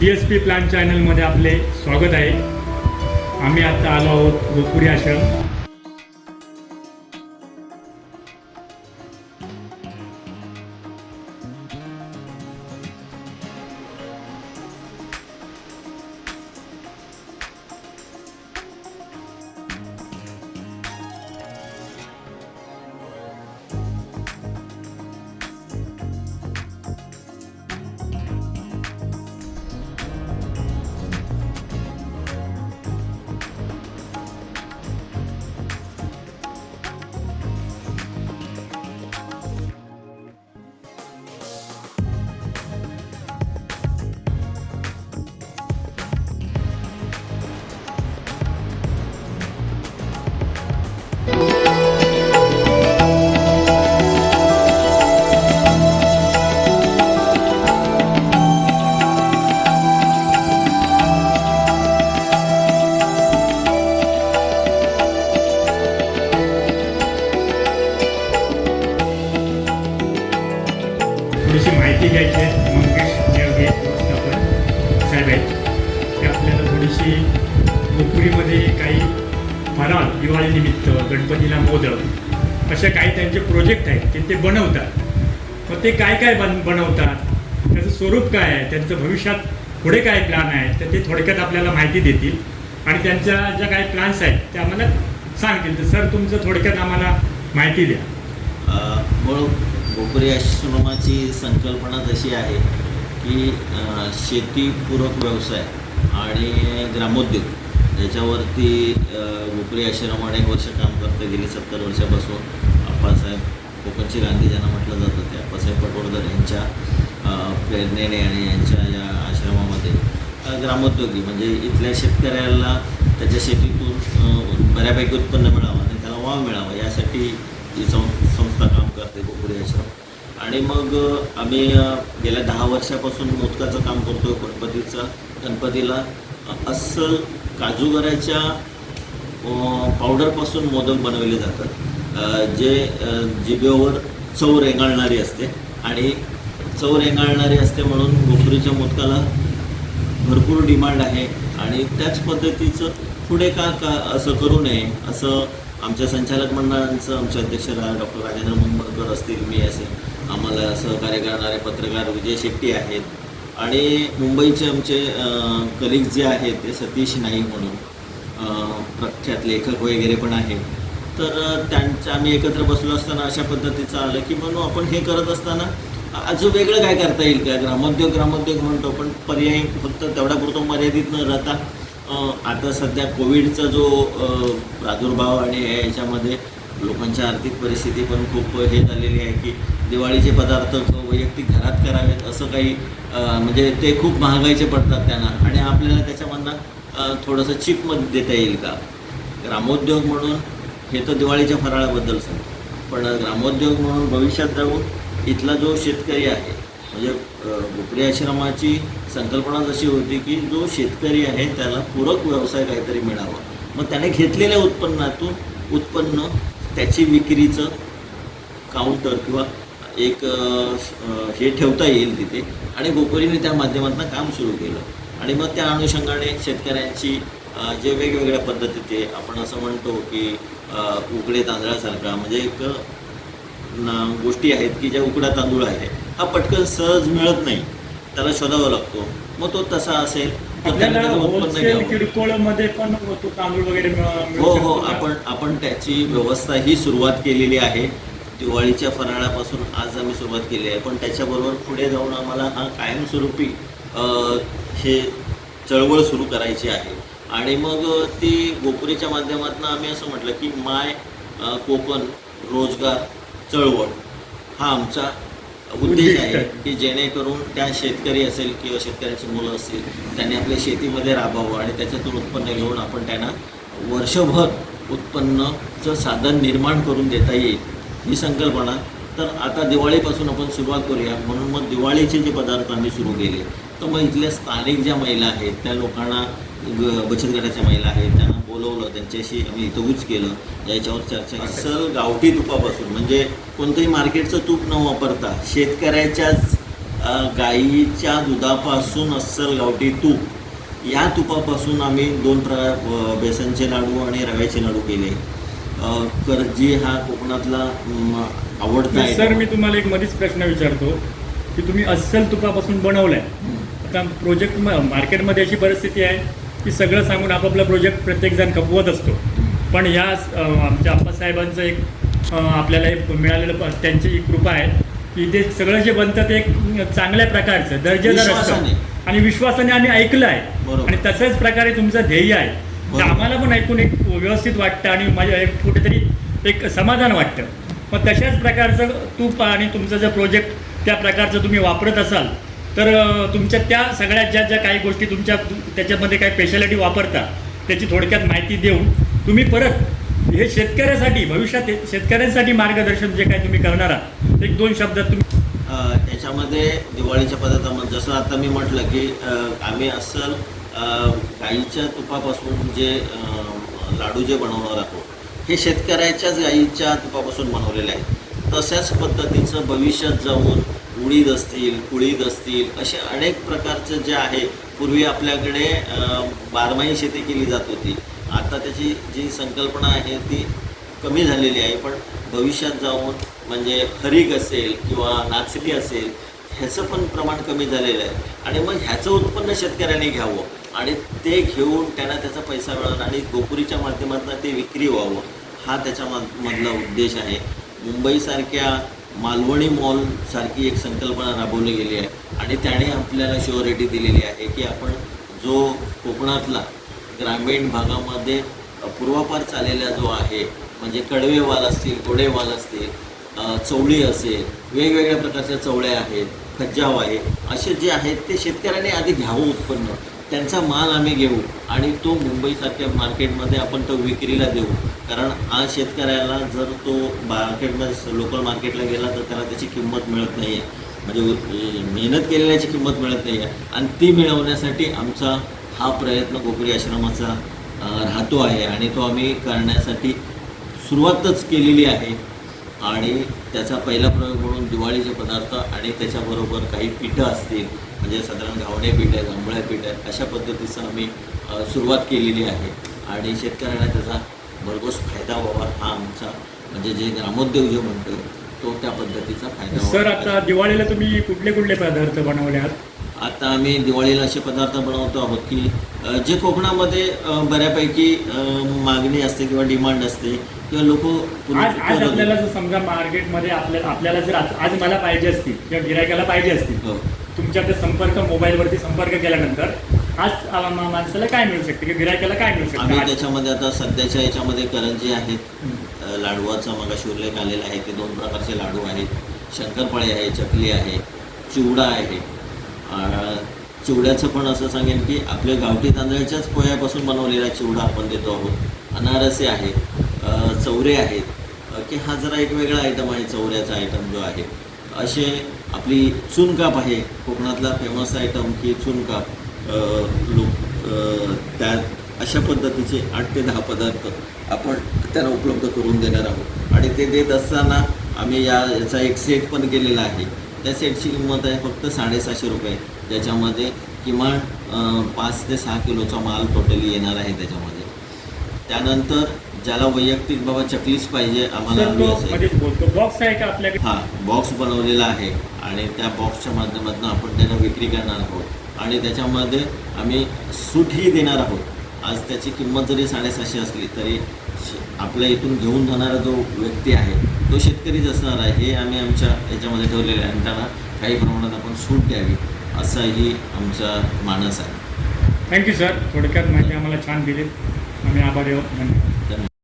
DSP plant चॅनलमध्ये आपले स्वागत आहे. आम्ही आता आलो आहोत गोपुरी आश्रम. थोडीशी माहिती घ्यायची आहे. मंगेश नेवगे व्यवस्थापन साहेब आहेत ते आपल्याला थोडीशी गोपुरीमध्ये काही फराळ दिवाळीनिमित्त गणपतीला मोदक अशा काही त्यांचे प्रोजेक्ट आहेत ते बनवतात. मग ते काय काय बनवतात, त्याचं स्वरूप काय आहे, त्यांचं भविष्यात पुढे काय प्लॅन आहे, तर ते थोडक्यात आपल्याला माहिती देतील आणि त्यांच्या ज्या काही प्लॅन्स आहेत ते आम्हाला सांगतील. तर सर तुमचं थोडक्यात आम्हाला माहिती द्या. गोपुरी आश्रमाची संकल्पना तशी आहे की शेतीपूरक व्यवसाय आणि ग्रामोद्योग याच्यावरती गोपुरी आश्रम अनेक वर्ष काम करतं. गेली 70 वर्षापासून आप्पासाहेब कोकणची गांधी ज्यांना म्हटलं जातं ते आप्पासाहेब पटवर्धन यांच्या प्रेरणेने आणि यांच्या या आश्रमामध्ये ग्रामोद्योगी म्हणजे इथल्या शेतकऱ्याला त्याच्या शेतीतून बऱ्यापैकी उत्पन्न मिळावं आणि त्याला वाव मिळावा यासाठी ही संस्था काम करते गोपुरी आश्रम. आणि मग आम्ही गेल्या 10 वर्षापासून मोदकाचं काम करतो. गणपतीला अस्सल काजूगऱ्याच्या पावडरपासून मोदक बनवले जातात जे जिभेवर चव रेंगाळणारी असते आणि चव रेंगाळणारी असते म्हणून गोपुरीच्या मोदकाला भरपूर डिमांड आहे. आणि त्याच पद्धतीचं पुढे का असं करू नये असं आमच्या संचालक मंडळांचं आमचे अध्यक्ष डॉक्टर राजेंद्र मुंबळकर असतील, मी असेल, आम्हाला सहकार्य करणारे पत्रकार विजय शेट्टी आहेत आणि मुंबईचे आमचे कलिग जे आहेत ते सतीश नाईक म्हणून प्रख्यात लेखक वगैरे पण आहेत. तर त्यांच्या आम्ही एकत्र बसलो असताना अशा पद्धतीचं आलं की म्हणून आपण हे करत असताना अजून वेगळं काय करता येईल का. ग्रामोद्योग म्हणतो पण पर्यायी फक्त तेवढ्यापुरतं मर्यादित न राहता आता सध्या कोविडचा जो प्रादुर्भाव आणि याच्यामध्ये लोकांची आर्थिक परिस्थिती पण खूप हे झालेली आहे की दिवाळीचे पदार्थ वैयक्तिक घरात करावेत असं काही म्हणजे ते खूप महागाईचे पडतात त्यांना आणि आपल्याला त्याच्यामधनं थोडंसं चीपमध्ये देता येईल का. ग्रामोद्योग म्हणून हे तर दिवाळीच्या फराळाबद्दल सांगतो पण ग्रामोद्योग म्हणून भविष्यात जाऊन इथला जो शेतकरी आहे म्हणजे गोपुरी आश्रमाची संकल्पना जशी होती की जो शेतकरी आहे त्याला पूरक व्यवसाय काहीतरी मिळावा. मग त्याने घेतलेल्या उत्पन्नातून उत्पन्न त्याची विक्रीचं काउंटर किंवा एक हे ठेवता येईल तिथे आणि गोपुरीने त्या माध्यमातून काम सुरू केलं. आणि मग त्या अनुषंगाने शेतकऱ्यांची जे वेगवेगळ्या पद्धती ते आपण असं म्हणतो की उकडे तांदळासारखा म्हणजे एक गोष्टी आहेत की ज्या उकडा तांदूळ आहे हा पटकन सहज मिळत नाही, त्याला शोधावा लागतो. मग तो तसा असेल तर किरकोळमध्ये पण तो तांदूळ वगैरे हो आपण त्याची व्यवस्था ही सुरुवात केलेली आहे. दिवाळीच्या फराळापासून आज आम्ही सुरुवात केली आहे पण त्याच्याबरोबर पुढे जाऊन आम्हाला हा कायमस्वरूपी हे चळवळ सुरू करायची आहे. आणि मग ती गोपुरीच्या माध्यमातून आम्ही असं म्हटलं की माय कोकण रोजगार चळवळ हा आमचा उद्देश आहे की जेणेकरून त्या शेतकरी असेल किंवा शेतकऱ्यांची मुलं असतील त्यांनी आपल्या शेतीमध्ये राबावं आणि त्याच्यातून उत्पन्न घेऊन आपण त्यांना वर्षभर उत्पन्नाचं साधन निर्माण करून देता येईल ही संकल्पना. तर आता दिवाळीपासून आपण सुरुवात करूया म्हणून मग दिवाळीचे जे पदार्थ आम्ही सुरू केले तर मग इथल्या स्थानिक ज्या महिला आहेत त्या लोकांना बचत गटाच्या महिला आहेत त्यांना बोलवलं, त्यांच्याशी आम्ही इथंच केलं याच्यावर चर्चा. अस्सल गावठी तुपापासून म्हणजे कोणतंही मार्केटचं तूप न वापरता शेतकऱ्याच्याच गाईच्या दुधापासून अस्सल गावठी तूप, या तुपापासून आम्ही 2 प्रकार बेसनचे लाडू आणि रव्याचे लाडू केले. करजी हा कोकणातला आवडता आहे. सर, मी तुम्हाला एक मध्येच प्रश्न विचारतो की तुम्ही अस्सल तुपापासून बनवलंय. आता प्रोजेक्ट मार्केटमध्ये अशी परिस्थिती आहे की सगळं सांगून आपापला प्रोजेक्ट प्रत्येकजण खपवत असतो. पण या आमच्या आप्पासाहेबांचं एक आपल्याला एक मिळालेलं त्यांची एक कृपा आहे की ते सगळं जे बनतं ते एक चांगल्या प्रकारचं दर्जेदार असतं आणि विश्वासाने आम्ही ऐकलं आहे. आणि तशाच प्रकारे तुमचं ध्येय आहे. तर आम्हाला पण ऐकून एक व्यवस्थित वाटतं आणि माझ्या एक कुठेतरी एक समाधान वाटतं. मग तशाच प्रकारचं तूप आणि तुमचं जर प्रोजेक्ट त्या प्रकारचं तुम्ही वापरत असाल तर तुमच्या त्या सगळ्यात ज्या ज्या काही गोष्टी तुमच्या त्याच्यामध्ये काही स्पेशालिटी वापरता त्याची थोडक्यात माहिती देऊन तुम्ही परत हे शेतकऱ्यासाठी भविष्यात शेतकऱ्यांसाठी मार्गदर्शन जे काही तुम्ही करणार आहात 1-2 शब्दात तुम्ही. त्याच्यामध्ये दिवाळीच्या पदार्थामध्ये जसं आता मी म्हटलं की आम्ही अस्सल गाईच्या तुपापासून जे लाडू जे बनवणार आहोत हे शेतकऱ्याच्याच गाईच्या तुपापासून बनवलेले आहेत. तशाच पद्धतीचं भविष्यात जाऊन उडीद असतील, कुळीद असतील, असे अनेक प्रकारचं जे आहे. पूर्वी आपल्याकडे बारमाही शेती केली जात होती. आता त्याची जी संकल्पना आहे ती कमी झालेली आहे. पण भविष्यात जाऊन म्हणजे हरीक असेल किंवा नाचली असेल ह्याचं पण प्रमाण कमी झालेलं आहे. आणि मग ह्याचं उत्पन्न शेतकऱ्यांनी घ्यावं आणि ते घेऊन त्यांना त्याचा पैसा मिळाला आणि गोपुरीच्या माध्यमातून ते विक्री व्हावं, हा त्याच्या मधला उद्देश आहे. मुंबईसारख्या मालवणी मॉलसारखी एक संकल्पना राबवली गेली आहे आणि त्याने आपल्याला शुअरिटी दिलेली आहे की आपण जो कोकणातला ग्रामीण भागामध्ये पूर्वापार चाललेला जो आहे म्हणजे कडवेवाल असतील, गोडेवाल असतील, चवळी असेल, वेगवेगळ्या प्रकारच्या चवळ्या आहेत, खज्जाव आहे, असे जे आहेत ते शेतकऱ्यांनी आधी घ्यावं उत्पन्न, त्यांचा माल आम्ही घेऊ आणि तो मुंबईसारख्या मार्केटमध्ये आपण तो विक्रीला देऊ. कारण आज शेतकऱ्याला जर तो मार्केटमध्ये लोकल मार्केटला गेला तर त्याला त्याची किंमत मिळत नाही आहे, म्हणजे मेहनत केलेल्याची किंमत मिळत नाही आहे. आणि ती मिळवण्यासाठी आमचा हा प्रयत्न गोपुरी आश्रमाचा राहतो आहे आणि तो आम्ही करण्यासाठी सुरुवातच केलेली आहे. आणि त्याचा पहिला प्रयोग म्हणून दिवाळीचे पदार्थ आणि त्याच्याबरोबर काही पिठं असतील, म्हणजे साधारण घावणे पीठ आहे, जांभळ्या पीठ आहे, अशा पद्धतीचं आम्ही सुरुवात केलेली आहे. आणि शेतकऱ्यांना त्याचा भरघोस फायदा व्हावा हा आमचा म्हणजे जे ग्रामोद्योग जे म्हणतो तो त्या पद्धतीचा फायदा. सर, आता दिवाळीला तुम्ही कुठले कुठले पदार्थ बनवले आहात? आता आम्ही दिवाळीला असे पदार्थ बनवतो आहोत की जे कोकणामध्ये बऱ्यापैकी मागणी असते किंवा डिमांड असते किंवा लोक आज आपल्याला जर समजा मार्केटमध्ये आपल्याला जर आज मला पाहिजे असतील किंवा गिरायकाला पाहिजे असतील, तुमच्या ते संपर्क मोबाईलवरती संपर्क केल्यानंतर आज माणसाला काय मिळू शकते किंवा गिरायकाला काय मिळू शकते? आम्ही त्याच्यामध्ये आता सध्याच्या याच्यामध्ये करंजी आहेत, लाडवाचा मगाशी उल्लेख आलेला आहे ते 2 प्रकारचे लाडू आहेत, शंकरपाळी आहे, चकली आहे, चिवडा आहे. चिवड्याचं पण असं सांगेन की आपल्या गावठी तांदळाच्याच पोह्यापासून बनवलेला चिवडा आपण देतो आहोत. अनारसे आहेत, चवरे आहेत की हा जरा एक वेगळा आयटम आहे चवऱ्याचा आयटम जो आहे. असे आपली चुनकाप आहे कोकणातला फेमस आयटम की चुनकाप, त्या अशा पद्धतीचे 8 ते 10 पदार्थ आपण त्यांना उपलब्ध करून देणार आहोत. आणि ते देत असताना आम्ही याचा एक सेट पण केलेला आहे. त्या सेटची किंमत आहे फक्त 750 रुपये, ज्याच्यामध्ये किमान 5 ते 6 किलोचा माल टोटली येणार आहे त्याच्यामध्ये. त्यानंतर ज्याला वैयक्तिक बाबा चकलीच पाहिजे आम्हाला बॉक्स आहे का आपल्याकडे? हां, बॉक्स बनवलेला आहे आणि त्या बॉक्सच्या माध्यमातून आपण त्यांना विक्री करणार आहोत आणि त्याच्यामध्ये आम्ही सूटही देणार आहोत. आज त्याची किंमत जरी 750 असली तरी आपल्या इथून घेऊन जाणारा जो व्यक्ती आहे तो शेतकरीच असणार आहे. हे आम्ही आमच्या याच्यामध्ये ठेवलेलं आहे आणि त्यांना काही प्रमाणात आपण सूट द्यावी असाही आमचा मानस आहे. थँक्यू सर, थोडक्यात माहिती आम्हाला छान दिली. आम्ही आभारी आहोत. धन्यवाद.